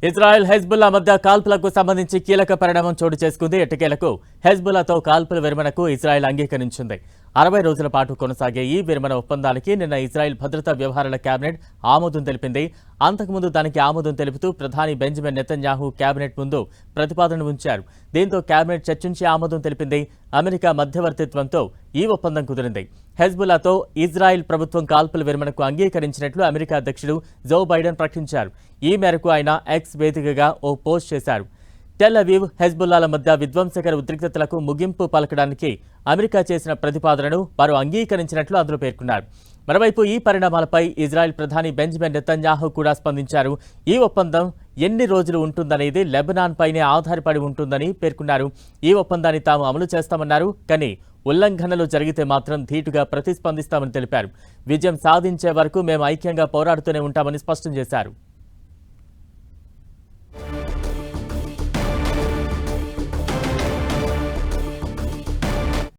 Israel Hezbollah మధ్య కాల్పులకు సంబంధించి కీలక పరిణామం చోటు చేసుకుంది. ఎట్టకేలకు హెజ్బుల్లాతో కాల్పుల విరమణకు ఇజ్రాయెల్ అంగీకరించింది. 60 రోజుల పాటు కొనసాగే ఈ విరమణ ఒప్పందానికి నిన్న ఇజ్రాయెల్ భద్రతా వ్యవహారాల కేబినెట్ ఆమోదం తెలిపింది. అంతకుముందు దానికి ఆమోదం తెలుపుతూ ప్రధాని బెంజమిన్ నెతన్యాహు కేబినెట్ ముందు ప్రతిపాదన ఉంచారు. దీంతో కేబినెట్ చర్చించి ఆమోదం తెలిపింది. అమెరికా మధ్యవర్తిత్వంతో ఈ ఒప్పందం కుదిరింది. హెజ్బుల్లాతో ఇజ్రాయెల్ ప్రభుత్వం కాల్పుల విరమణకు అంగీకరించినట్లు అమెరికా అధ్యక్షుడు జో బైడెన్ ప్రకటించారు. ఈ మేరకు ఆయన ఎక్స్ వేదికగా ఓ పోస్ట్ చేశారు. టెల్ అవీవ్ హెజ్బుల్లాల మధ్య విధ్వంసకర ఉద్రిక్తతలకు ముగింపు పలకడానికి అమెరికా చేసిన ప్రతిపాదనను వారు అంగీకరించినట్లు అందులో పేర్కొన్నారు. మరోవైపు ఈ పరిణామాలపై ఇజ్రాయెల్ ప్రధాని బెంజమిన్ నెతన్యాహు కూడా స్పందించారు. ఈ ఒప్పందం ఎన్ని రోజులు ఉంటుందనేది లెబనాన్ పైనే ఆధారపడి ఉంటుందని పేర్కొన్నారు. ఈ ఒప్పందాన్ని తాము అమలు చేస్తామన్నారు. కానీ ఉల్లంఘనలు జరిగితే మాత్రం ధీటుగా ప్రతిస్పందిస్తామని తెలిపారు. విజయం సాధించే వరకు మేము ఐక్యంగా పోరాడుతూనే ఉంటామని స్పష్టం చేశారు.